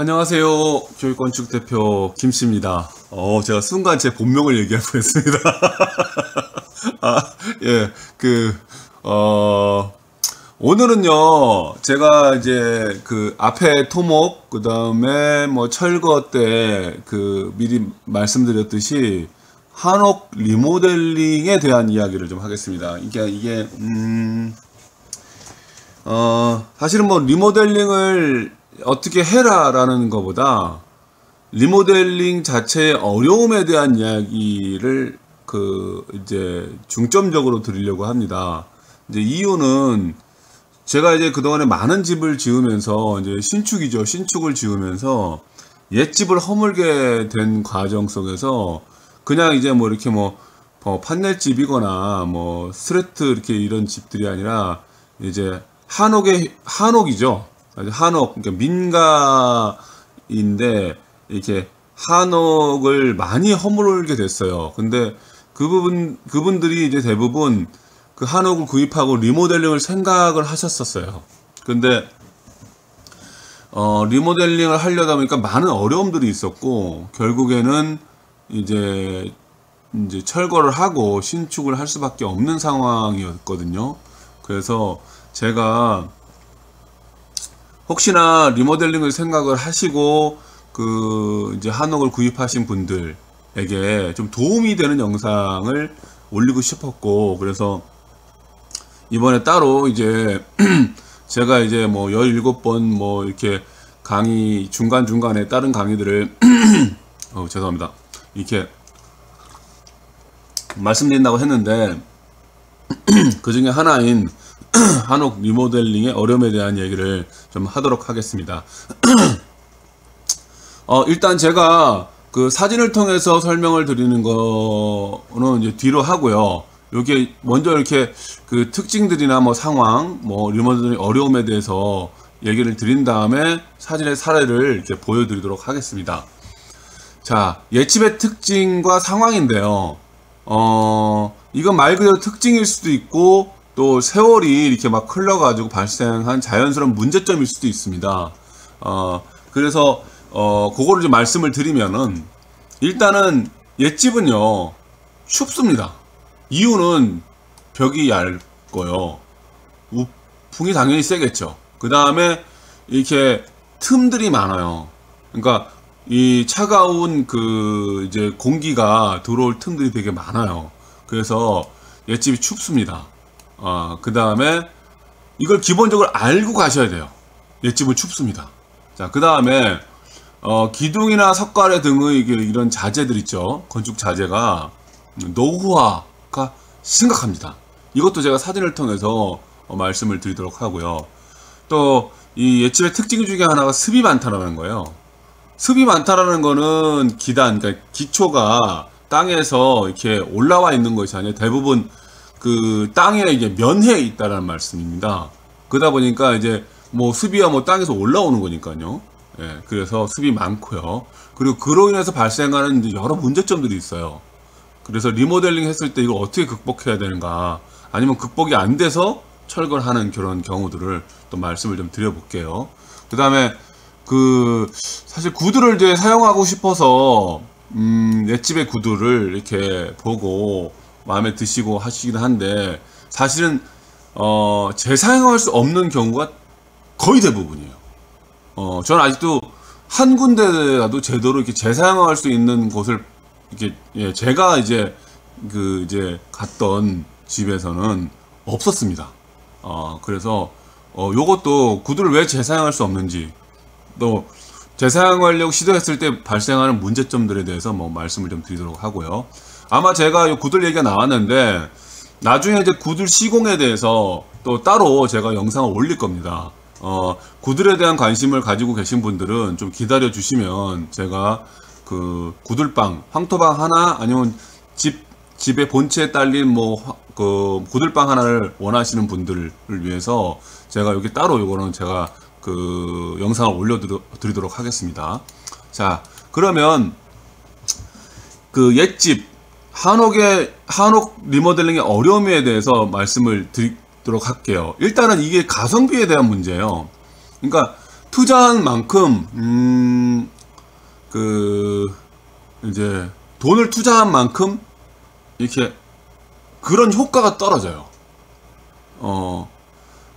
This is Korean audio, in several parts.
안녕하세요. 교육건축 대표 김씨입니다. 제가 순간 제 본명을 얘기할 뻔했습니다. 예, 오늘은요, 제가 이제 앞에 토목, 그 다음에 뭐 철거 때 미리 말씀드렸듯이 한옥 리모델링에 대한 이야기를 좀 하겠습니다. 사실은 뭐 리모델링을 어떻게 해라라는 것보다 리모델링 자체의 어려움에 대한 이야기를 이제 중점적으로 드리려고 합니다. 이제 이유는 제가 이제 그동안에 많은 집을 지으면서 이제 신축을 지으면서 옛집을 허물게 된 과정 속에서 그냥 이제 뭐 이렇게 뭐 판넬집이거나 뭐 스레트 이렇게 이런 집들이 아니라 이제 한옥이죠. 한옥, 그러니까 민가인데 이렇게 한옥을 많이 허물게 됐어요. 근데 그분들이 이제 대부분 그 한옥을 구입하고 리모델링을 생각을 하셨었어요. 근데 리모델링을 하려다 보니까 많은 어려움들이 있었고 결국에는 이제 철거를 하고 신축을 할 수밖에 없는 상황이었거든요. 그래서 제가 혹시나 리모델링을 생각을 하시고 이제 한옥을 구입하신 분들에게 좀 도움이 되는 영상을 올리고 싶었고, 그래서 이번에 따로 이제 제가 이제 뭐 17번 뭐 이렇게 강의 중간중간에 다른 강의들을 죄송합니다. 이렇게 말씀드린다고 했는데 그 중에 하나인 한옥 리모델링의 어려움에 대한 얘기를 좀 하도록 하겠습니다. 일단 제가 사진을 통해서 설명을 드리는 거는 이제 뒤로 하고요. 여기 먼저 이렇게 특징들이나 뭐 상황, 뭐 리모델링 어려움에 대해서 얘기를 드린 다음에 사진의 사례를 이렇게 보여드리도록 하겠습니다. 자, 옛집의 특징과 상황인데요. 이건 말 그대로 특징일 수도 있고 또 세월이 이렇게 막 흘러가지고 발생한 자연스러운 문제점일 수도 있습니다. 그래서 그거를 좀 말씀을 드리면은 일단은 옛집은요 춥습니다. 이유는 벽이 얇고요. 우풍이 당연히 세겠죠. 그 다음에 이렇게 틈들이 많아요. 그러니까 이 차가운 이제 공기가 들어올 틈들이 되게 많아요. 그래서 옛집이 춥습니다. 그 다음에 이걸 기본적으로 알고 가셔야 돼요. 옛집은 춥습니다. 자, 그 다음에 기둥이나 석가래 등의 이런 자재들 있죠. 건축 자재가 노후화가 심각합니다. 이것도 제가 사진을 통해서 말씀을 드리도록 하고요. 또 이 옛집의 특징 중에 하나가 습이 많다라는 거예요. 습이 많다라는 거는 그러니까 기초가 땅에서 이렇게 올라와 있는 것이 아니라 대부분 땅에 이제 면해에 있다라는 말씀입니다. 그러다 보니까 이제 뭐 습이야 뭐 땅에서 올라오는 거니까요. 예, 그래서 습이 많고요. 그리고 그로 인해서 발생하는 이제 여러 문제점들이 있어요. 그래서 리모델링 했을 때 이걸 어떻게 극복해야 되는가, 아니면 극복이 안 돼서 철거를 하는 그런 경우들을 또 말씀을 좀 드려볼게요. 그 다음에 사실 구두를 이제 사용하고 싶어서 옛집의 구두를 이렇게 보고 마음에 드시고 하시긴 한데 사실은 재사용할 수 없는 경우가 거의 대부분이에요. 저는 아직도 한 군데라도 제대로 이렇게 재사용할 수 있는 곳을 이렇게 제가 이제 이제 갔던 집에서는 없었습니다. 그래서 요것도 구두를 왜 재사용할 수 없는지, 또 재사용하려고 시도했을 때 발생하는 문제점들에 대해서 뭐 말씀을 좀 드리도록 하고요. 아마 제가 이 구들 얘기가 나왔는데 나중에 이제 구들 시공에 대해서 또 따로 제가 영상을 올릴 겁니다. 구들에 대한 관심을 가지고 계신 분들은 좀 기다려 주시면 제가 구들방, 황토방 하나, 아니면 집의 본체에 딸린 구들방 하나를 원하시는 분들을 위해서 제가 여기 따로 요거는 제가 영상을 올려드리도록 하겠습니다. 자, 그러면 옛집 한옥 리모델링의 어려움에 대해서 말씀을 드리도록 할게요. 일단은 이게 가성비에 대한 문제예요. 그러니까 투자한 만큼 이제 돈을 투자한 만큼 이렇게 그런 효과가 떨어져요.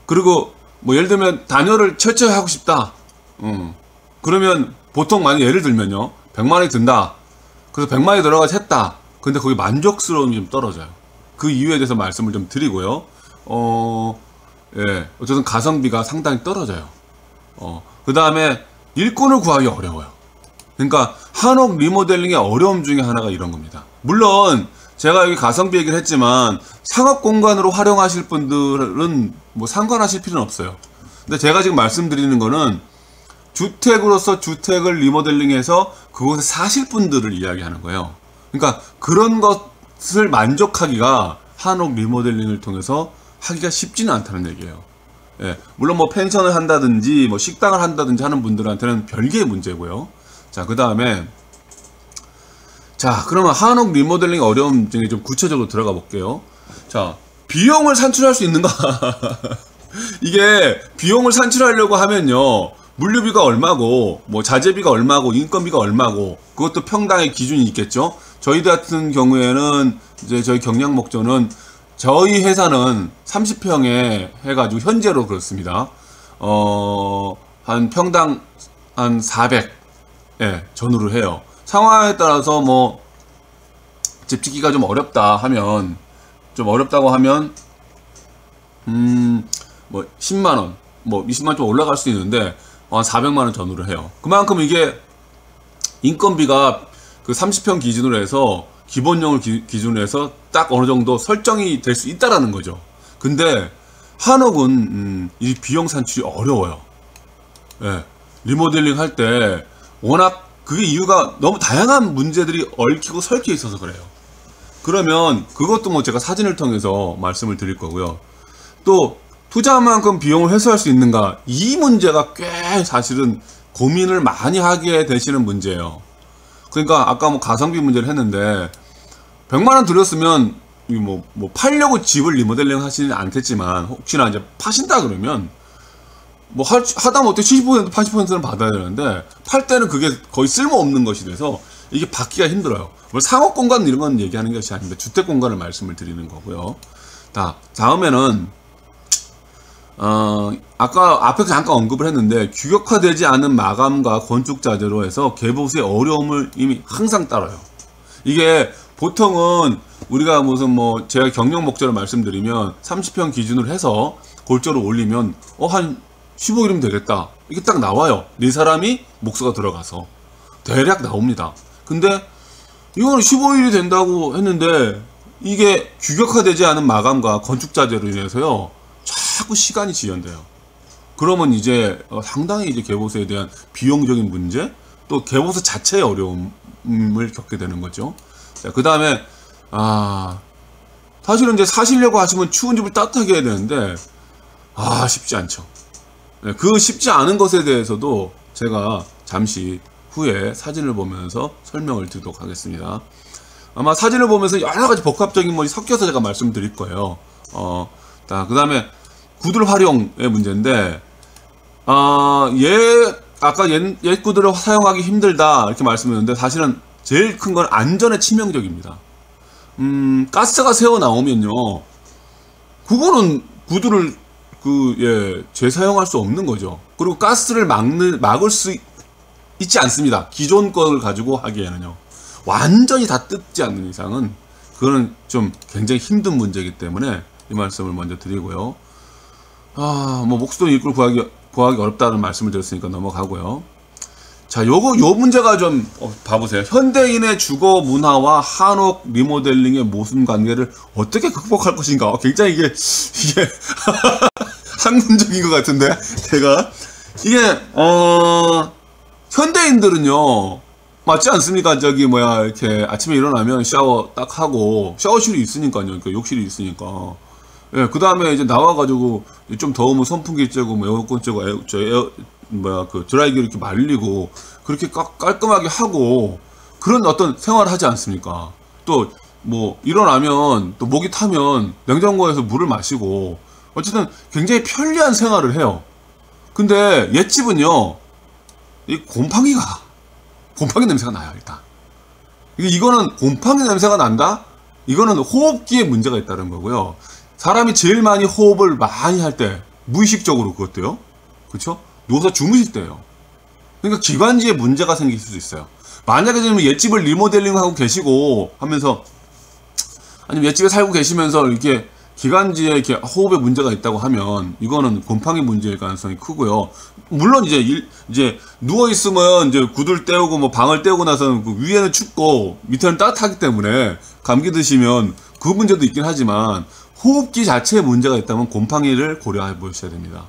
그리고 뭐 예를 들면 단열을 철저히 하고 싶다. 그러면 보통 만약 예를 들면요, 100만원이 든다. 그래서 100만원이 들어가서 했다. 근데 거기 만족스러움이 좀 떨어져요. 그 이유에 대해서 말씀을 좀 드리고요. 예, 어쨌든 가성비가 상당히 떨어져요. 그 다음에 일꾼을 구하기 어려워요. 그러니까 한옥 리모델링의 어려움 중에 하나가 이런 겁니다. 물론 제가 여기 가성비 얘기를 했지만 상업 공간으로 활용하실 분들은 뭐 상관하실 필요는 없어요. 근데 제가 지금 말씀드리는 거는 주택으로서 주택을 리모델링해서 그곳에 사실 분들을 이야기하는 거예요. 그러니까 그런 것을 만족하기가 한옥 리모델링을 통해서 하기가 쉽지는 않다는 얘기예요. 예, 물론 뭐 펜션을 한다든지 뭐 식당을 한다든지 하는 분들한테는 별개의 문제고요. 자, 그 다음에 자, 그러면 한옥 리모델링 어려움 중에 좀 구체적으로 들어가 볼게요. 자, 비용을 산출할 수 있는가? 이게 비용을 산출하려고 하면요, 물류비가 얼마고 뭐 자재비가 얼마고 인건비가 얼마고 그것도 평당의 기준이 있겠죠. 저희 같은 경우에는 이제 저희 경량 목조는 저희 회사는 30평에 해가지고 현재로 그렇습니다. 한 평당 한 400 예, 전후를 해요. 상황에 따라서 뭐 집 짓기가 좀 어렵다 하면 뭐 10만원 뭐 20만원 좀 올라갈 수 있는데 한 400만원 전후를 해요. 그만큼 이게 인건비가 그 30평 기준으로 해서 기본형을 기준으로 해서 딱 어느 정도 설정이 될 수 있다라는 거죠. 근데 한옥은 이 비용 산출이 어려워요. 예, 리모델링 할 때 워낙 그게 이유가 너무 다양한 문제들이 얽히고 설켜 있어서 그래요. 그러면 그것도 뭐 제가 사진을 통해서 말씀을 드릴 거고요. 또 투자한 만큼 비용을 회수할 수 있는가, 이 문제가 꽤 사실은 고민을 많이 하게 되시는 문제예요. 그러니까 아까 뭐 가성비 문제를 했는데 100만원 들였으면 뭐 팔려고 집을 리모델링 하시진 않겠지만 혹시나 이제 파신다 그러면 뭐 하다못해 70% 80%는 받아야 되는데 팔 때는 그게 거의 쓸모없는 것이 돼서 이게 받기가 힘들어요. 뭐 상업 공간 이런 건 얘기하는 것이 아닌데 주택 공간을 말씀을 드리는 거고요. 다음에는 아까 앞에서 잠깐 언급을 했는데 규격화되지 않은 마감과 건축 자재로 해서 개보수의 어려움을 이미 항상 따라요. 이게 보통은 우리가 무슨 뭐 제가 경력 목적을 말씀드리면 30평 기준으로 해서 골조를 올리면 한 15일이면 되겠다 이게 딱 나와요. 네 사람이 목수가 들어가서 대략 나옵니다. 근데 이거는 15일이 된다고 했는데 이게 규격화되지 않은 마감과 건축 자재로 인해서요 자꾸 시간이 지연돼요. 그러면 이제 상당히 이제 개보수에 대한 비용적인 문제, 또 개보수 자체의 어려움을 겪게 되는 거죠. 자, 그 다음에 사실은 이제 사시려고 하시면 추운 집을 따뜻하게 해야 되는데 쉽지 않죠. 네, 그 쉽지 않은 것에 대해서도 제가 잠시 후에 사진을 보면서 설명을 드리도록 하겠습니다. 아마 사진을 보면서 여러 가지 복합적인 것이 섞여서 제가 말씀드릴 거예요. 그 다음에 구들 활용의 문제인데, 아까 옛 구들을 사용하기 힘들다 이렇게 말씀드렸는데 사실은 제일 큰 건 안전에 치명적입니다. 가스가 새어 나오면요, 그거는 구들을 재사용할 수 없는 거죠. 그리고 가스를 막을 수 있지 않습니다. 기존 거를 가지고 하기에는요. 완전히 다 뜯지 않는 이상은 그거는 좀 굉장히 힘든 문제이기 때문에 이 말씀을 먼저 드리고요. 뭐 목수동 일꾼을 구하기 어렵다는 말씀을 드렸으니까 넘어가고요. 자, 요 문제가 좀 봐보세요. 현대인의 주거 문화와 한옥 리모델링의 모순 관계를 어떻게 극복할 것인가. 굉장히 이게 학문적인 것 같은데 이게 현대인들은요 맞지 않습니까? 이렇게 아침에 일어나면 샤워 딱 하고 샤워실이 있으니까요. 그러니까 욕실이 있으니까. 예, 그 다음에 이제 나와가지고 좀 더우면 선풍기 쬐고 뭐 에어컨 쬐고 드라이기를 이렇게 말리고 그렇게 깔끔하게 하고 그런 어떤 생활을 하지 않습니까? 또 뭐 일어나면 또 목이 타면 냉장고에서 물을 마시고 어쨌든 굉장히 편리한 생활을 해요. 근데 옛집은요, 이 곰팡이 냄새가 나요, 일단. 이거는 곰팡이 냄새가 난다? 이거는 호흡기에 문제가 있다는 거고요. 사람이 제일 많이 호흡을 많이 할 때, 무의식적으로 그것도요. 그쵸? 누워서 주무실 때예요. 그러니까 기관지에 문제가 생길 수도 있어요. 만약에 지금 옛집을 리모델링 하고 계시고 하면서, 아니면 옛집에 살고 계시면서 이렇게 기관지에 이렇게 호흡에 문제가 있다고 하면 이거는 곰팡이 문제일 가능성이 크고요. 물론 이제 누워 있으면 이제 구들 때우고 뭐 방을 때우고 나서는 그 위에는 춥고 밑에는 따뜻하기 때문에 감기 드시면 그 문제도 있긴 하지만 호흡기 자체에 문제가 있다면 곰팡이를 고려해 보셔야 됩니다.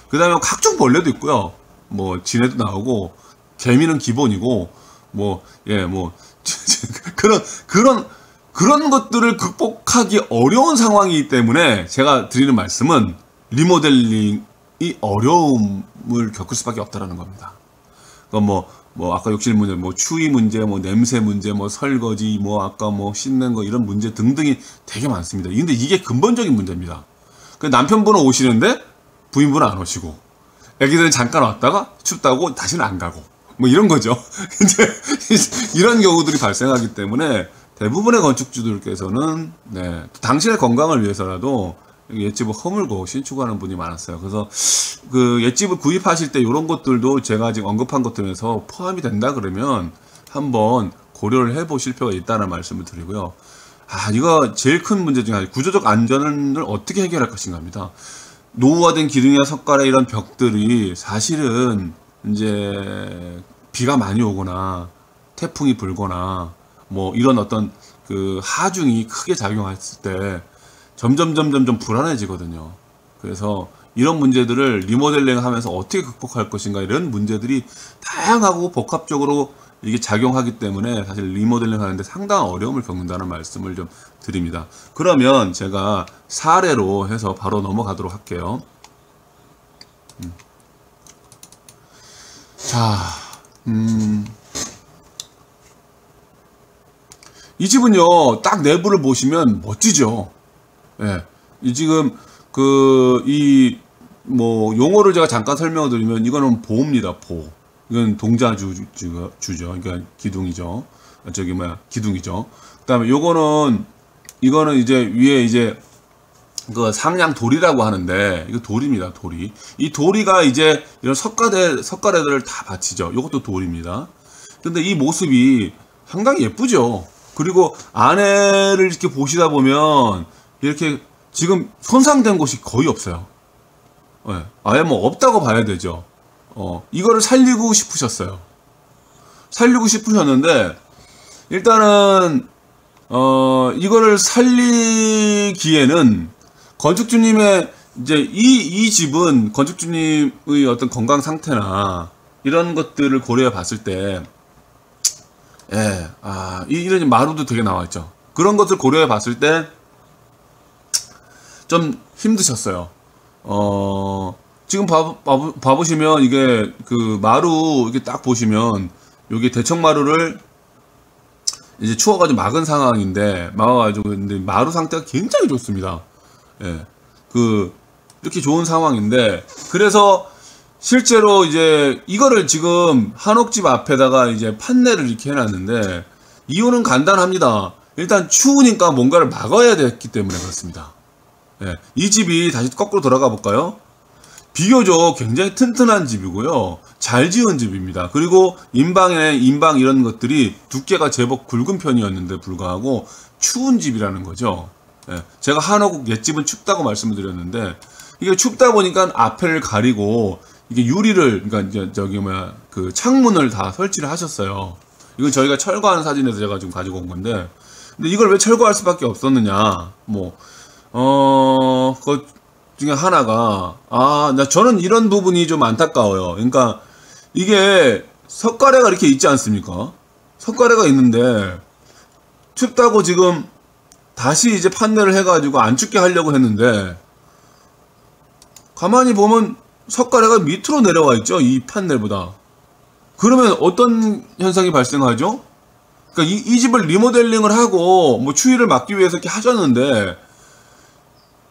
그 다음에 각종 벌레도 있고요. 뭐 지네도 나오고 개미는 기본이고 뭐 그런 것들을 극복하기 어려운 상황이기 때문에 제가 드리는 말씀은 리모델링이 어려움을 겪을 수밖에 없다라는 겁니다. 그러니까 뭐 아까 욕실 문제, 뭐 추위 문제, 뭐 냄새 문제, 뭐 설거지, 뭐 아까 뭐 씻는 거 이런 문제 등등이 되게 많습니다. 근데 이게 근본적인 문제입니다. 남편분은 오시는데 부인분은 안 오시고, 애기들은 잠깐 왔다가 춥다고 다시는 안 가고, 뭐 이런 거죠. 이제 이런 경우들이 발생하기 때문에 대부분의 건축주들께서는 당신의 건강을 위해서라도 옛집을 허물고 신축하는 분이 많았어요. 그래서 그 옛집을 구입하실 때 이런 것들도 제가 지금 언급한 것 중에서 포함이 된다 그러면 한번 고려를 해보실 필요가 있다는 말씀을 드리고요. 이거 제일 큰 문제 중에 하나, 구조적 안전을 어떻게 해결할 것인가입니다. 노후화된 기둥이나 석가래 이런 벽들이 사실은 이제 비가 많이 오거나 태풍이 불거나 뭐 이런 어떤 그 하중이 크게 작용했을 때 점점 불안해지거든요. 그래서 이런 문제들을 리모델링 하면서 어떻게 극복할 것인가, 이런 문제들이 다양하고 복합적으로 이게 작용하기 때문에 사실 리모델링 하는데 상당한 어려움을 겪는다는 말씀을 좀 드립니다. 그러면 제가 사례로 해서 바로 넘어가도록 할게요. 이 집은요, 딱 내부를 보시면 멋지죠. 예. 이 지금 뭐 용어를 제가 잠깐 설명을 드리면, 이거는 보입니다. 보. 이건 동자주죠. 그러니까 기둥이죠. 기둥이죠. 그다음에 이거는 이제 위에 이제 그 상량 돌이라고 하는데, 이거 돌입니다. 돌이. 이 돌이가 이제 이런 석가래들을 다 받치죠. 이것도 돌입니다. 근데 이 모습이 상당히 예쁘죠. 그리고 안에를 이렇게 보시다 보면 이렇게 지금 손상된 곳이 거의 없어요. 아예 뭐 없다고 봐야 되죠. 이거를 살리고 싶으셨어요. 살리고 싶으셨는데, 일단은 이거를 살리기에는 건축주님의 이제 이 집은 건축주님의 어떤 건강 상태나 이런 것들을 고려해 봤을 때, 이런 마루도 되게 나와 있죠. 그런 것을 고려해 봤을 때 좀 힘드셨어요. 지금 봐보시면 이게 그 마루 이렇게 딱 보시면, 여기 대청마루를 이제 추워가지고 막은 상황인데, 막아가지고, 근데 마루 상태가 굉장히 좋습니다. 이렇게 좋은 상황인데, 그래서 실제로 이제 이거를 지금 한옥집 앞에다가 이제 판넬을 이렇게 해놨는데, 이유는 간단합니다. 일단 추우니까 뭔가를 막아야 됐기 때문에 그렇습니다. 이 집이 다시 거꾸로 돌아가 볼까요? 비교적 굉장히 튼튼한 집이고요. 잘 지은 집입니다. 그리고 인방 이런 것들이 두께가 제법 굵은 편이었는데 불구하고 추운 집이라는 거죠. 제가 한옥 옛집은 춥다고 말씀을 드렸는데, 이게 춥다 보니까 앞을 가리고 이게 유리를, 그러니까 그 창문을 다 설치를 하셨어요. 이건 저희가 철거하는 사진에서 제가 지금 가지고 온 건데, 근데 이걸 왜 철거할 수밖에 없었느냐, 그 중에 하나가, 저는 이런 부분이 좀 안타까워요. 그러니까 이게 석가래가 이렇게 있지 않습니까? 석가래가 있는데 춥다고 지금 다시 이제 판넬을 해가지고 안 춥게 하려고 했는데, 가만히 보면 석가래가 밑으로 내려와 있죠. 이 판넬보다. 그러면 어떤 현상이 발생하죠? 그러니까 이 집을 리모델링을 하고 뭐 추위를 막기 위해서 이렇게 하셨는데,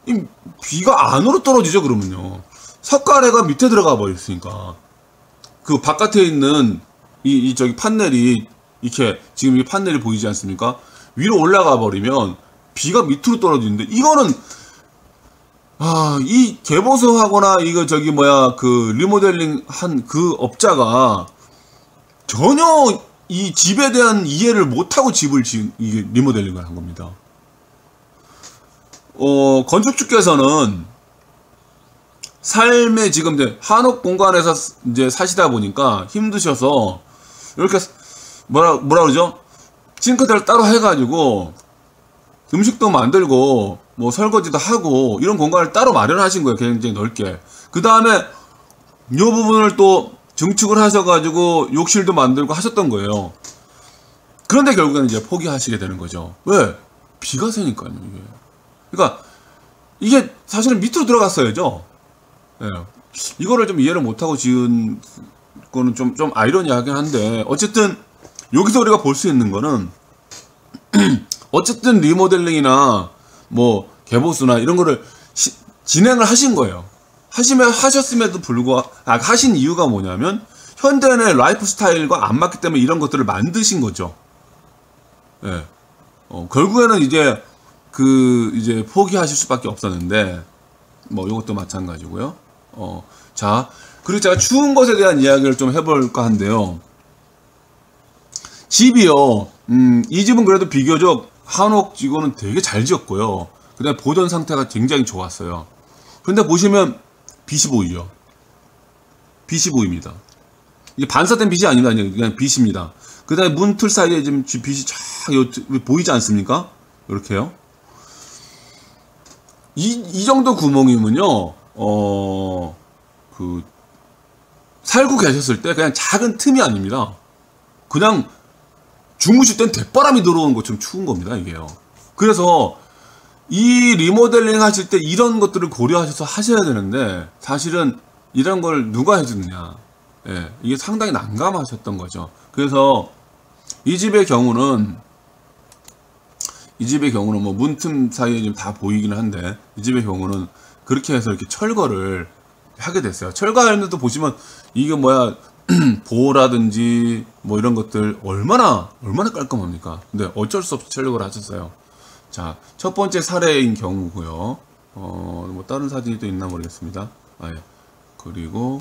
이 비가 안으로 떨어지죠. 그러면요, 석가래가 밑에 들어가 버렸으니까 그 바깥에 있는 저기 판넬이 이렇게 지금 이 판넬이 보이지 않습니까? 위로 올라가 버리면 비가 밑으로 떨어지는데 이거는 이 개보수하거나 이거 저기 뭐야 그 리모델링 한 그 업자가 전혀 이 집에 대한 이해를 못하고 집을 이게 리모델링을 한 겁니다. 건축주께서는 삶의 지금 이제 한옥 공간에서 이제 사시다 보니까 힘드셔서 이렇게 뭐라 그러죠? 싱크대를 따로 해가지고 음식도 만들고 뭐 설거지도 하고 이런 공간을 따로 마련하신 거예요. 굉장히 넓게. 그 다음에 이 부분을 또 증축을 하셔가지고 욕실도 만들고 하셨던 거예요. 그런데 결국에는 이제 포기하시게 되는 거죠. 왜? 비가 새니까요. 이게. 그러니까 이게 사실은 밑으로 들어갔어야죠. 예. 이거를 좀 이해를 못하고 지은 거는 좀 아이러니하긴 한데 어쨌든 여기서 우리가 볼 수 있는 거는 어쨌든 리모델링이나 뭐 개보수나 이런 거를 진행을 하신 거예요. 하셨음에도 불구하고 하신 이유가 뭐냐면 현대인의 라이프 스타일과 안 맞기 때문에 이런 것들을 만드신 거죠. 예. 결국에는 이제 이제 포기하실 수밖에 없었는데 뭐 이것도 마찬가지고요. 자, 그리고 제가 추운 것에 대한 이야기를 좀 해볼까 한데요. 집이요. 이 집은 그래도 비교적 한옥지고는 되게 잘 지었고요. 그다음에 보존 상태가 굉장히 좋았어요. 근데 보시면 빛이 보이죠. 빛이 보입니다. 이게 반사된 빛이 아닙니다. 그냥 빛입니다. 그 다음에 문틀 사이에 지금 빛이 쫙 보이지 않습니까? 이렇게요. 이 정도 구멍이면요, 살고 계셨을 때 그냥 작은 틈이 아닙니다. 그냥 주무실 땐 대바람이 들어오는 것처럼 추운 겁니다, 이게요. 그래서 이 리모델링 하실 때 이런 것들을 고려하셔서 하셔야 되는데 사실은 이런 걸 누가 해주느냐. 예, 이게 상당히 난감하셨던 거죠. 그래서 이 집의 경우는 뭐 문틈 사이에 지금 다 보이긴 한데 이 집의 경우는 그렇게 해서 이렇게 철거를 하게 됐어요. 철거하는데도 보시면 이게 뭐야 보호라든지 뭐 이런 것들 얼마나 깔끔합니까? 근데 어쩔 수 없이 철거를 하셨어요. 자, 첫 번째 사례인 경우고요. 뭐 다른 사진이 또 있나 모르겠습니다. 예. 그리고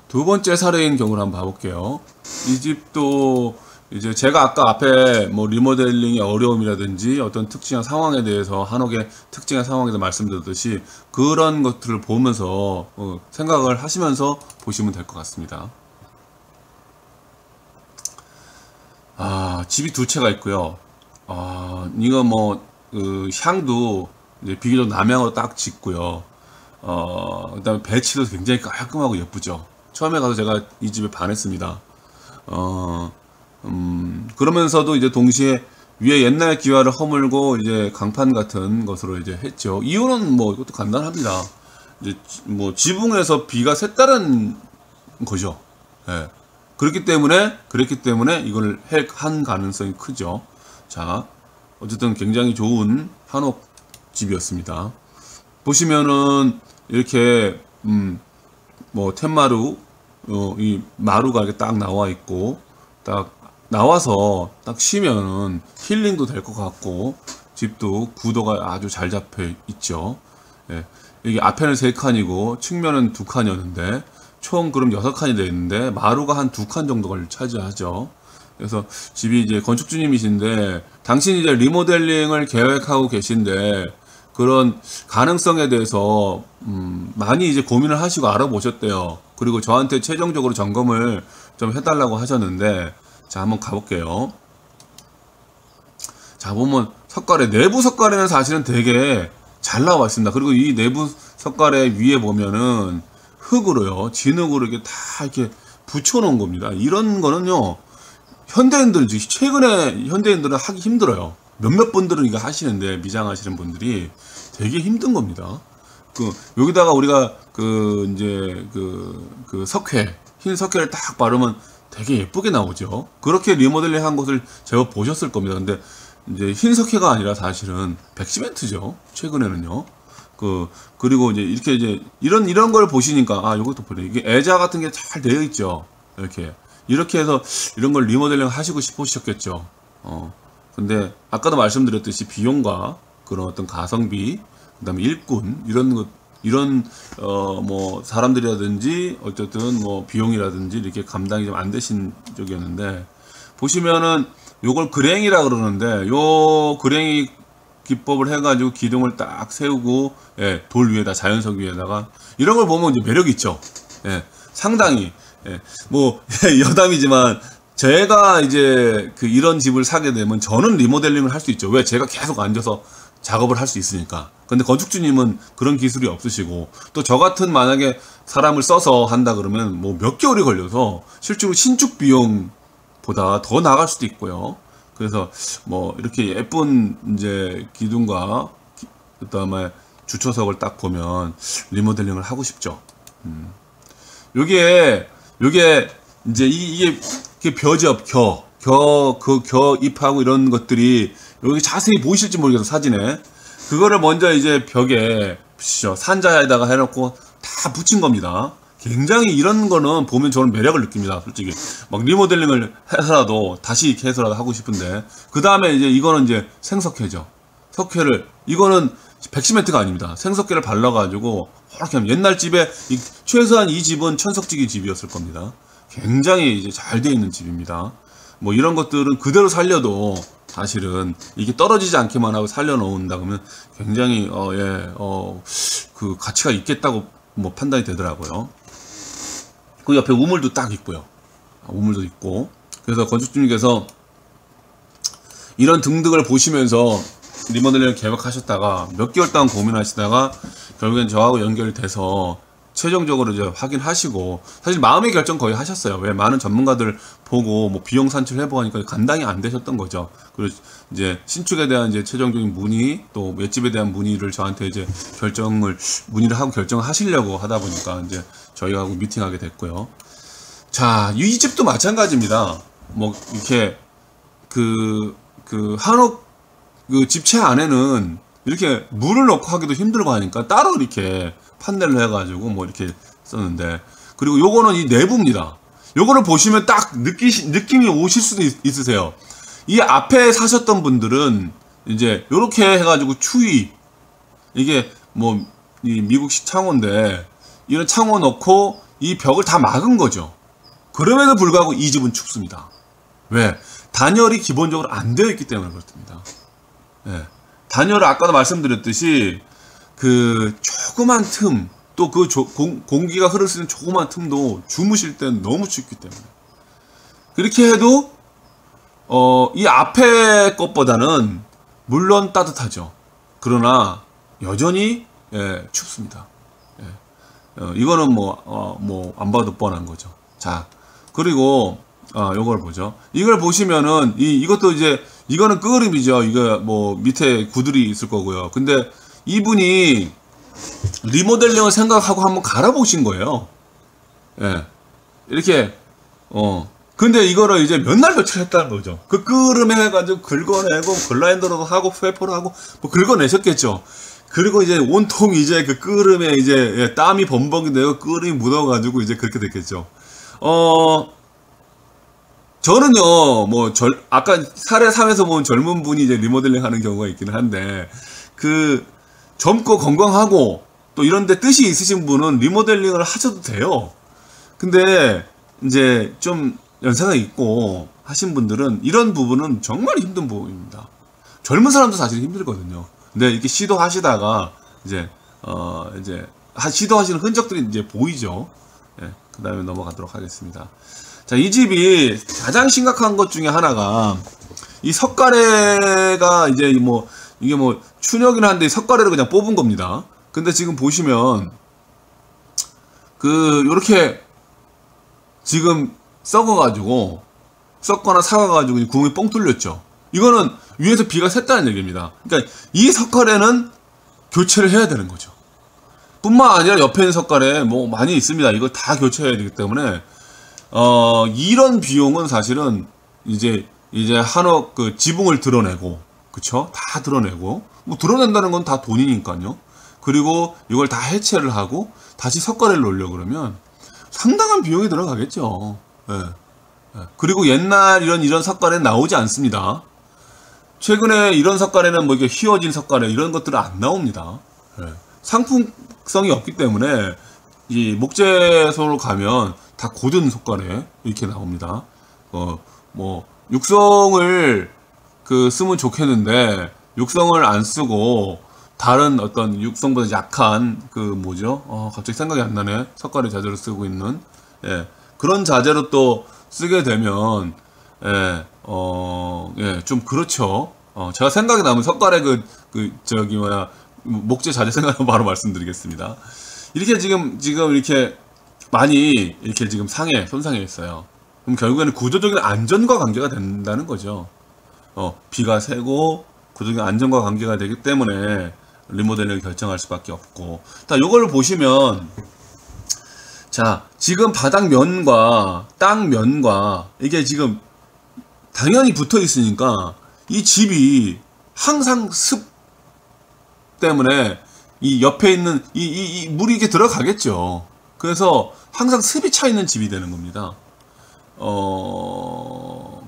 두 번째 사례인 경우를 한번 봐볼게요. 이 집도 이제 제가 아까 앞에 뭐 리모델링의 어려움이라든지 어떤 특징한 상황에 대해서 한옥의 특징한 상황에 대해서 말씀드렸듯이 그런 것들을 보면서 생각을 하시면서 보시면 될 것 같습니다. 집이 두 채가 있고요. 이거 뭐 향도 이제 비교적 남향으로 딱 짓고요. 그다음에 배치도 굉장히 깔끔하고 예쁘죠. 처음에 가서 제가 이 집에 반했습니다. 그러면서도 이제 동시에 위에 옛날 기와를 허물고 이제 강판 같은 것으로 이제 했죠. 이유는 뭐 이것도 간단합니다. 이제 뭐 지붕에서 비가 샜다는 거죠. 예. 그렇기 때문에 이걸 한 가능성이 크죠. 자, 어쨌든 굉장히 좋은 한옥 집이었습니다. 보시면은 이렇게 뭐 텐마루 이 마루가 이렇게 딱 나와 있고 딱 나와서 딱 쉬면은 힐링도 될 것 같고 집도 구도가 아주 잘 잡혀 있죠. 예. 이게 앞에는 3칸이고 측면은 2칸이었는데 총 그럼 6칸이 되어 있는데 마루가 한 2칸 정도를 차지하죠. 그래서 집이 이제 건축주님이신데 당신이 이제 리모델링을 계획하고 계신데 그런 가능성에 대해서 많이 이제 고민을 하시고 알아보셨대요. 그리고 저한테 최종적으로 점검을 좀 해달라고 하셨는데 자, 한번 가볼게요. 자, 보면 석가래, 내부 석가래는 사실은 되게 잘 나와 있습니다. 그리고 이 내부 석가래 위에 보면은 흙으로요, 진흙으로 이렇게 다 이렇게 붙여놓은 겁니다. 이런 거는요, 현대인들, 최근에 현대인들은 하기 힘들어요. 몇몇 분들은 이거 하시는데, 미장하시는 분들이 되게 힘든 겁니다. 여기다가 우리가 석회, 흰 석회를 딱 바르면 되게 예쁘게 나오죠. 그렇게 리모델링 한 것을 제법 보셨을 겁니다. 근데 이제 흰 석회가 아니라 사실은 백시멘트죠. 최근에는요. 그리고 이제 이렇게 이제 이런 걸 보시니까, 아, 요것도 보네. 이게 애자 같은 게 잘 되어 있죠. 이렇게 해서 이런 걸 리모델링 하시고 싶으셨겠죠. 근데 아까도 말씀드렸듯이 비용과 그런 어떤 가성비, 그다음에 일꾼, 이런 뭐 사람들이라든지 어쨌든 뭐 비용이라든지 이렇게 감당이 좀 안 되신 쪽이었는데, 보시면은 요걸 그랭이라 그러는데, 요 그랭이 기법을 해가지고 기둥을 딱 세우고, 예, 돌 위에다, 자연석 위에다가 이런 걸 보면 이제 매력 있죠. 예, 상당히, 예, 뭐 여담이지만 제가 이제 이런 집을 사게 되면 저는 리모델링을 할 수 있죠. 왜? 제가 계속 앉아서 작업을 할 수 있으니까. 근데 건축주님은 그런 기술이 없으시고, 또 저 같은 만약에 사람을 써서 한다 그러면 뭐 몇 개월이 걸려서 실제로 신축 비용보다 더 나갈 수도 있고요. 그래서 뭐 이렇게 예쁜 이제 기둥과 그다음에 주초석을 딱 보면 리모델링을 하고 싶죠. 요게 이제 이게 벼죠, 겨 잎하고 이런 것들이 여기 자세히 보이실지 모르겠어, 사진에. 그거를 먼저 이제 벽에 보시죠, 산자에다가 해놓고 다 붙인 겁니다. 굉장히 이런 거는 보면 저는 매력을 느낍니다, 솔직히. 막 리모델링을 해서라도 다시 이렇게 해서라도 하고 싶은데, 그 다음에 이제 이거는 이제 생석회죠. 석회를, 이거는 백시멘트가 아닙니다. 생석회를 발라가지고 이렇게 하면, 옛날 집에 최소한 이 집은 천석지기 집이었을 겁니다. 굉장히 이제 잘 되어 있는 집입니다. 뭐 이런 것들은 그대로 살려도 사실은 이게 떨어지지 않게만 하고 살려놓는다 그러면 굉장히 그 가치가 있겠다고 뭐 판단이 되더라고요. 그 옆에 우물도 딱 있고요. 우물도 있고. 그래서 건축주님께서 이런 등등을 보시면서 리모델링을 계획하셨다가 몇 개월 동안 고민하시다가 결국엔 저하고 연결이 돼서 최종적으로 이제 확인하시고, 사실 마음의 결정 거의 하셨어요. 왜? 많은 전문가들 보고 뭐 비용 산출 해보고 하니까 감당이 안 되셨던 거죠. 그리고 이제 신축에 대한 이제 최종적인 문의, 또 맷집에 대한 문의를 저한테 이제 문의를 하고 결정을 하시려고 하다 보니까 이제 저희하고 미팅하게 됐고요. 자, 이 집도 마찬가지입니다. 뭐 이렇게 한옥 집채 안에는 이렇게 물을 넣고 하기도 힘들고 하니까 따로 이렇게 판넬을 해가지고 뭐 이렇게 썼는데, 그리고 요거는 이 내부입니다. 요거를 보시면 딱 느낌이 오실 수도 있으세요. 이 앞에 사셨던 분들은 이제 요렇게 해가지고 추위, 이게 뭐 이 미국식 창호인데 이런 창호 넣고 이 벽을 다 막은 거죠. 그럼에도 불구하고 이 집은 춥습니다. 왜? 단열이 기본적으로 안 되어 있기 때문에 그렇습니다. 예. 단열을 아까도 말씀드렸듯이 조그만 틈, 또 공기가 흐를 수 있는 조그만 틈도 주무실 땐 너무 춥기 때문에. 그렇게 해도, 이 앞에 것보다는 물론 따뜻하죠. 그러나 여전히, 예, 춥습니다. 예. 이거는 안 봐도 뻔한 거죠. 자, 그리고, 요걸 보죠. 이걸 보시면은, 이것도 이제, 이거는 끄그림이죠. 이거 뭐 밑에 구들이 있을 거고요. 근데 이분이 리모델링을 생각하고 한번 갈아보신 거예요. 예. 이렇게, 근데 이거를 이제 몇 날 며칠 했다는 거죠. 그 끄름에 해가지고 긁어내고, 글라인더로도 하고, 페퍼로 하고, 뭐 긁어내셨겠죠. 그리고 이제 온통 이제 그 끄름에 이제 땀이 범벅이 되고 끄름이 묻어가지고 이제 그렇게 됐겠죠. 저는요, 아까 사례 3에서 본 젊은 분이 이제 리모델링 하는 경우가 있기는 한데, 젊고 건강하고, 또 이런데 뜻이 있으신 분은 리모델링을 하셔도 돼요. 근데, 이제 좀 연세가 있고 하신 분들은 이런 부분은 정말 힘든 부분입니다. 젊은 사람도 사실 힘들거든요. 근데 이렇게 시도하시다가, 시도하시는 흔적들이 이제 보이죠. 예, 그 다음에 넘어가도록 하겠습니다. 자, 이 집이 가장 심각한 것 중에 하나가 이 석가래가 이제 이게 춘역이긴 한데 석가래를 그냥 뽑은 겁니다. 근데 지금 보시면 요렇게 지금 썩거나 삭아가지고 구멍이 뻥 뚫렸죠. 이거는 위에서 비가 샜다는 얘기입니다. 그러니까 이 석가래는 교체를 해야 되는 거죠. 뿐만 아니라 옆에 있는 석가래 많이 있습니다. 이걸 다 교체해야 되기 때문에 이런 비용은 사실은 이제 한옥 지붕을 드러내고, 그쵸? 다 드러내고, 드러낸다는 건 다 돈이니까요. 그리고 이걸 다 해체를 하고 다시 석가래를 놓으려고 그러면 상당한 비용이 들어가겠죠. 예. 예. 그리고 옛날 이런 석가래는 나오지 않습니다. 최근에 이런 석가래는 뭐 이게 휘어진 석가래 이런 것들은 안 나옵니다. 예. 상품성이 없기 때문에 이 목재소로 가면 다 고든 석가래 이렇게 나옵니다. 뭐 육성을 쓰면 좋겠는데 육성을 안 쓰고 다른 어떤 육성보다 약한 뭐죠? 갑자기 생각이 안 나네. 석가래 자재로 쓰고 있는 그런 자재로 또 쓰게 되면 좀 그렇죠. 제가 생각이 나면 석가래 목재 자재 생각나면 바로 말씀드리겠습니다. 이렇게 지금 이렇게 많이 이렇게 지금 손상해 있어요. 그럼 결국에는 구조적인 안전과 관계가 된다는 거죠. 비가 새고 구조적인 안전과 관계가 되기 때문에 리모델링을 결정할 수밖에 없고. 자, 요걸 보시면 자, 지금 바닥 면과 땅 면과 이게 지금 당연히 붙어 있으니까 이 집이 항상 습 때문에 이 옆에 있는 이 물이 이렇게 들어가겠죠. 그래서 항상 습이 차 있는 집이 되는 겁니다.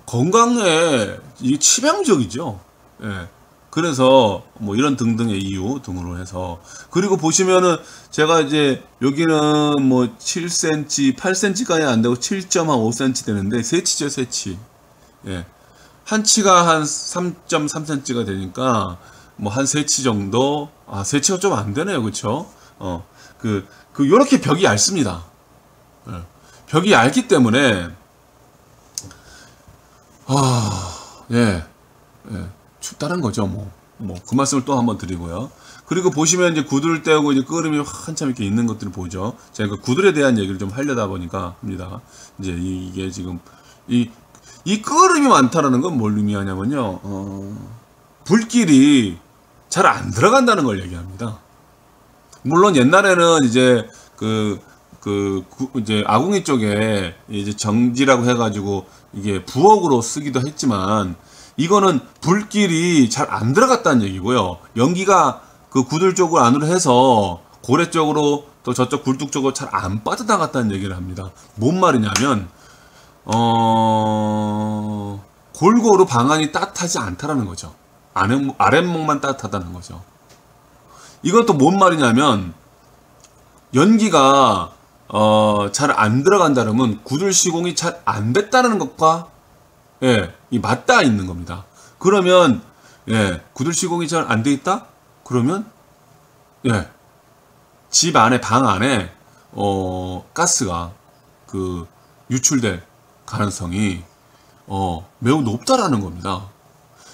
건강에 이게 치명적이죠. 예. 그래서 뭐 이런 등등의 이유 등으로 해서 그리고 보시면은 제가 이제 여기는 뭐 7cm, 8cm까지 안 되고 7.5cm 되는데 세치죠, 세치. 예. 한 치가 한 3.3cm가 되니까 뭐 한 세치 정도. 세치가 좀 안 되네요, 그렇죠? 요렇게 벽이 얇습니다. 예. 벽이 얇기 때문에 예. 춥다는 거죠, 그 말씀을 또 한번 드리고요. 그리고 보시면 이제 구두를 떼고 이제 끄름이 한참 이렇게 있는 것들을 보죠. 제가 그 구들에 대한 얘기를 좀 하려다 보니까 합니다. 이제 이게 지금 이 끄름이 많다라는 건 뭘 의미하냐면요, 불길이 잘 안 들어간다는 걸 얘기합니다. 물론 옛날에는 이제 이제 아궁이 쪽에 이제 정지라고 해가지고 이게 부엌으로 쓰기도 했지만 이거는 불길이 잘 안 들어갔다는 얘기고요. 연기가 그 구들 쪽으로 안으로 해서 고래 쪽으로 또 저쪽 굴뚝 쪽으로 잘 안 빠져나갔다는 얘기를 합니다. 뭔 말이냐면 골고루 방안이 따뜻하지 않다라는 거죠. 아랫목만 따뜻하다는 거죠. 이건 또 뭔 말이냐면 연기가 잘 안 들어간다면 구들 시공이 잘 안 됐다는 것과 이 맞닿아 있는 겁니다. 그러면 구들 시공이 잘 안 돼 있다? 그러면 집 안에 방 안에 가스가 유출될 가능성이 매우 높다라는 겁니다.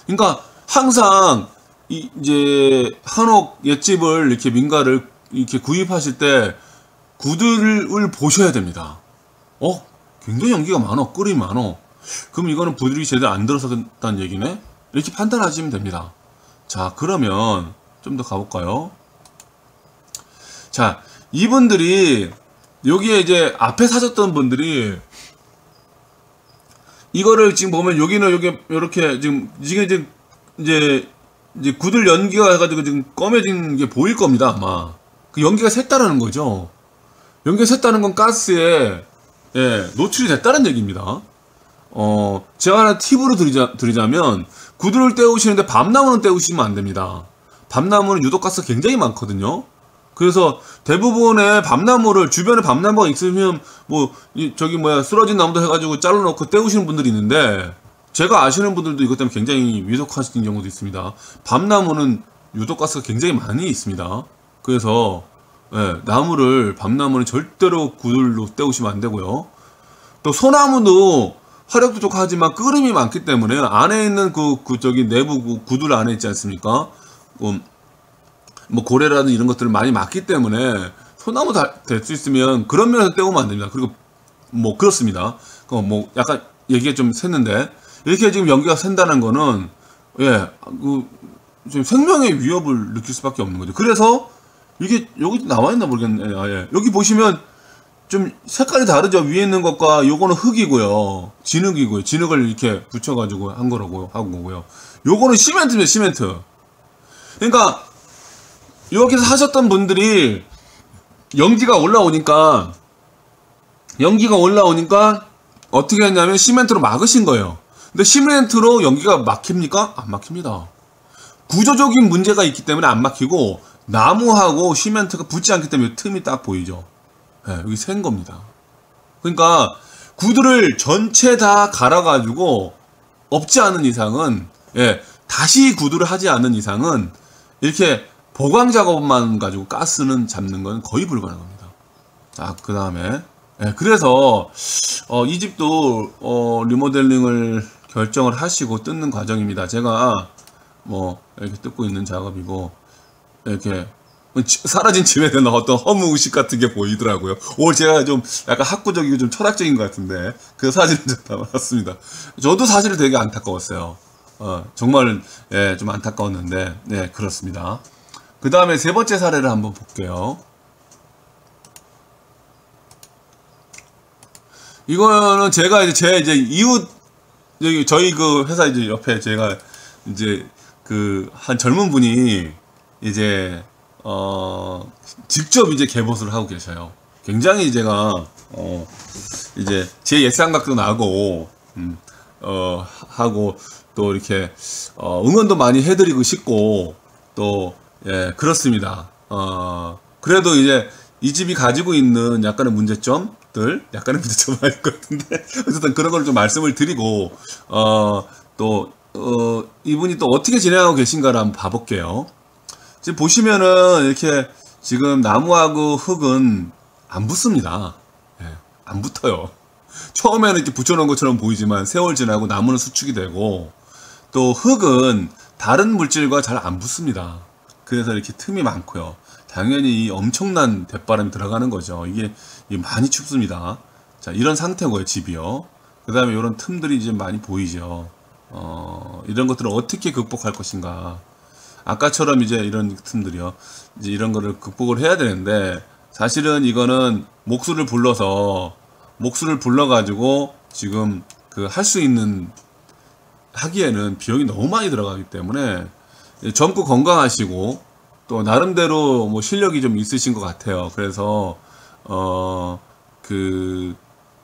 그러니까 항상 이제 한옥 옛집을 이렇게 민가를 이렇게 구입하실 때 구들을 보셔야 됩니다. 굉장히 연기가 많어, 끓이 많어. 그럼 이거는 구들이 제대로 안 들어섰다는 얘기네? 이렇게 판단하시면 됩니다. 자, 그러면 좀 더 가볼까요? 자, 이분들이 여기에 이제 앞에 사셨던 분들이 이거를 지금 보면 여기는 여기 이렇게 지금 이제 구들 연기가 해가지고 지금 검해진 게 보일 겁니다, 아마. 그 연기가 샜다라는 거죠. 연기가 샜다는 건 가스에 노출이 됐다는 얘기입니다. 제가 하나 팁으로 드리자면 구들을 때우시는데 밤나무는 때우시면 안 됩니다. 밤나무는 유독가스가 굉장히 많거든요. 그래서 대부분의 밤나무를 주변에 밤나무가 있으면 쓰러진 나무도 해가지고 잘라놓고 때우시는 분들이 있는데 제가 아시는 분들도 이것 때문에 굉장히 위독하신 경우도 있습니다. 밤나무는 유독가스가 굉장히 많이 있습니다. 그래서 밤나무는 절대로 구들로 때우시면 안 되고요. 또 소나무도 화력도 좋고 하지만 끓음이 많기 때문에 안에 있는 내부 구들 안에 있지 않습니까? 고래라든 이런 것들을 많이 막기 때문에 소나무 될 수 있으면 그런 면에서 때우면 안 됩니다. 그리고 그렇습니다. 약간 얘기가 좀 샜는데 이렇게 지금 연기가 샌다는 거는 지금 생명의 위협을 느낄 수밖에 없는 거죠. 그래서 이게 여기 나와 있나 모르겠네. 여기 보시면 좀 색깔이 다르죠. 위에 있는 것과 요거는 흙이고요. 진흙이고요. 진흙을 이렇게 붙여가지고 하고요. 요거는 시멘트입니다. 시멘트. 그러니까 여기서 하셨던 분들이 연기가 올라오니까 어떻게 했냐면 시멘트로 막으신 거예요. 근데 시멘트로 연기가 막힙니까? 안 막힙니다. 구조적인 문제가 있기 때문에 안 막히고 나무하고 시멘트가 붙지 않기 때문에 틈이 딱 보이죠. 네, 여기 센 겁니다. 그러니까 구두를 전체 다 갈아가지고 없지 않은 이상은, 예, 다시 구두를 하지 않는 이상은 이렇게 보강 작업만 가지고 가스는 잡는 건 거의 불가능합니다. 자, 그 다음에, 예, 그래서 이 집도 리모델링을 결정을 하시고 뜯는 과정입니다. 제가 뭐 이렇게 뜯고 있는 작업이고, 이렇게 사라진 집에 대한 어떤 허무의식 같은 게 보이더라고요. 오늘 제가 좀 약간 학구적이고 좀 철학적인 것 같은데 그 사진을 좀 담았습니다. 저도 사실 되게 안타까웠어요. 정말, 예, 좀 안타까웠는데, 네, 그렇습니다. 그 다음에 세 번째 사례를 한번 볼게요. 이거는 제가 이제 이제 이웃, 여기 저희 그 회사 이제 옆에 제가 이제 그 한 젊은 분이 이제 직접 이제 개보수를 하고 계셔요. 굉장히 제가 이제 제 예상각도 나고 하고 또 이렇게 응원도 많이 해드리고 싶고 또, 예, 그렇습니다. 그래도 이제 이 집이 가지고 있는 약간의 문제점들, 약간의 문제점은 아닐 것 같은데 어쨌든 그런 걸 좀 말씀을 드리고 또 이분이 또 어떻게 진행하고 계신가를 한번 봐볼게요. 지금 보시면은 이렇게 지금 나무하고 흙은 안 붙습니다. 예, 안 붙어요. 처음에는 이렇게 붙여놓은 것처럼 보이지만 세월 지나고 나무는 수축이 되고 또 흙은 다른 물질과 잘 안 붙습니다. 그래서 이렇게 틈이 많고요. 당연히 이 엄청난 대바람이 들어가는 거죠. 이게 많이 춥습니다. 자, 이런 상태고요, 집이요. 그 다음에 이런 틈들이 이제 많이 보이죠. 이런 것들을 어떻게 극복할 것인가. 아까처럼 이제 이런 틈들이요. 이제 이런 거를 극복을 해야 되는데, 사실은 이거는 목수를 불러가지고 지금 그 할 수 있는, 하기에는 비용이 너무 많이 들어가기 때문에 젊고 건강하시고 또 나름대로 뭐 실력이 좀 있으신 것 같아요. 그래서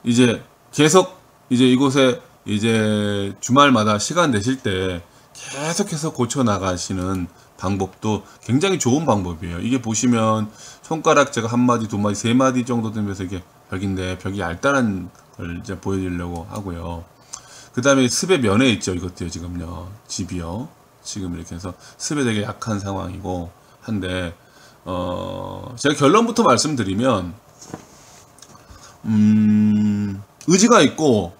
이제 계속 이제 이곳에 이제 주말마다 시간 내실 때 계속해서 고쳐 나가시는 방법도 굉장히 좋은 방법이에요. 이게 보시면 손가락 제가 한 마디, 두 마디, 세 마디 정도 되면서 이게 벽인데 벽이 얇다는 걸 이제 보여드리려고 하고요. 그 다음에 습의 면에 있죠. 이것도요. 지금요. 집이요. 지금 이렇게 해서 습에 되게 약한 상황이고 한데 제가 결론부터 말씀드리면 의지가 있고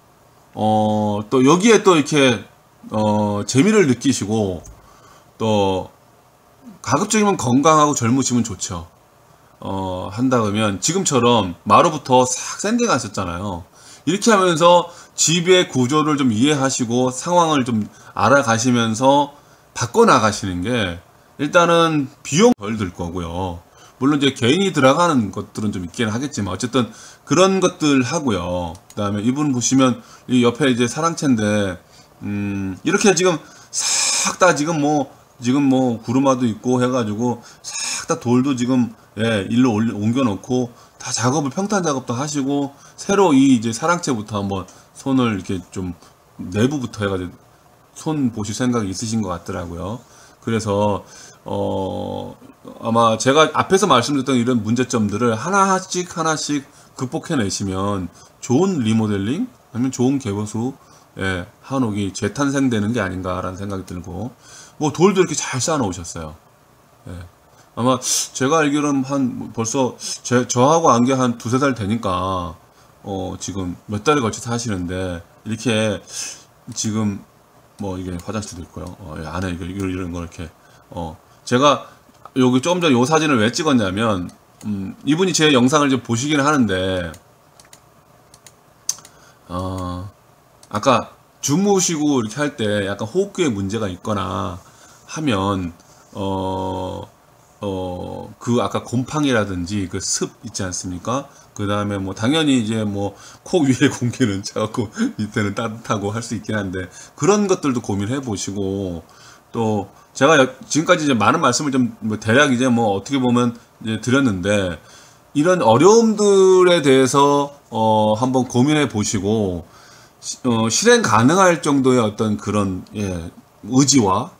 또 여기에 또 이렇게 재미를 느끼시고 또 가급적이면 건강하고 젊으시면 좋죠. 한다 그러면 지금처럼 마루부터 싹 샌딩 하셨잖아요. 이렇게 하면서 집의 구조를 좀 이해하시고 상황을 좀 알아가시면서 바꿔나가시는 게 일단은 비용 덜 들 거고요. 물론 이제 개인이 들어가는 것들은 좀 있긴 하겠지만 어쨌든 그런 것들 하고요. 그 다음에 이분 보시면 이 옆에 이제 사랑채인데 이렇게 지금 싹 다 지금 뭐 구루마도 있고 해가지고 싹 다 돌도 지금, 예, 일로 옮겨 놓고 다 작업을 평탄 작업도 하시고 새로 이 이제 사랑채부터 한번 손을 이렇게 좀 내부부터 해가지고 손 보실 생각이 있으신 것 같더라고요. 그래서 아마 제가 앞에서 말씀드렸던 이런 문제점들을 하나씩 극복해내시면 좋은 리모델링 아니면 좋은 개보수, 예, 한옥이 재탄생되는 게 아닌가라는 생각이 들고 뭐 돌도 이렇게 잘 쌓아놓으셨어요. 예. 아마 제가 알기로는 한 벌써 저하고 안 게 한 두세 달 되니까 지금 몇 달에 걸쳐서 하시는데 이렇게 지금 뭐 이게 화장실도 있고요. 안에 이런 거 이렇게 제가 여기 조금 전에 이 사진을 왜 찍었냐면 이분이 제 영상을 좀 보시기는 하는데 아까 주무시고 이렇게 할 때 약간 호흡기에 문제가 있거나 하면 그 아까 곰팡이라든지 그 습 있지 않습니까? 그 다음에 뭐 당연히 이제 뭐 코 위에 공기는 차갑고 밑에는 따뜻하고 할 수 있긴 한데 그런 것들도 고민해 보시고 또 제가 지금까지 이제 많은 말씀을 좀 뭐 대략 이제 뭐 어떻게 보면 이제 드렸는데 이런 어려움들에 대해서 한번 고민해 보시고 실행 가능할 정도의 어떤 그런 의지와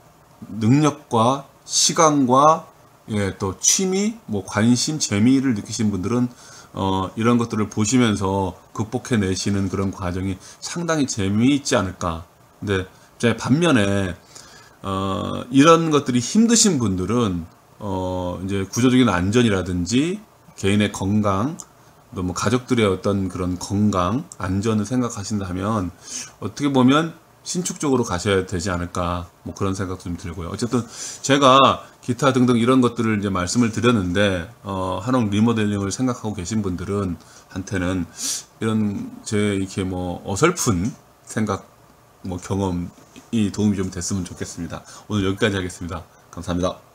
능력과 시간과 또 취미, 뭐 관심, 재미를 느끼신 분들은 이런 것들을 보시면서 극복해 내시는 그런 과정이 상당히 재미있지 않을까. 근데 제 반면에 이런 것들이 힘드신 분들은 이제 구조적인 안전이라든지 개인의 건강, 또 뭐 가족들의 어떤 그런 건강, 안전을 생각하신다면 어떻게 보면 신축적으로 가셔야 되지 않을까, 뭐 그런 생각도 좀 들고요. 어쨌든 제가 기타 등등 이런 것들을 이제 말씀을 드렸는데 한옥 리모델링을 생각하고 계신 분들은 한테는 이런 제 이렇게 뭐 어설픈 생각, 뭐 경험이 도움이 좀 됐으면 좋겠습니다. 오늘 여기까지 하겠습니다. 감사합니다.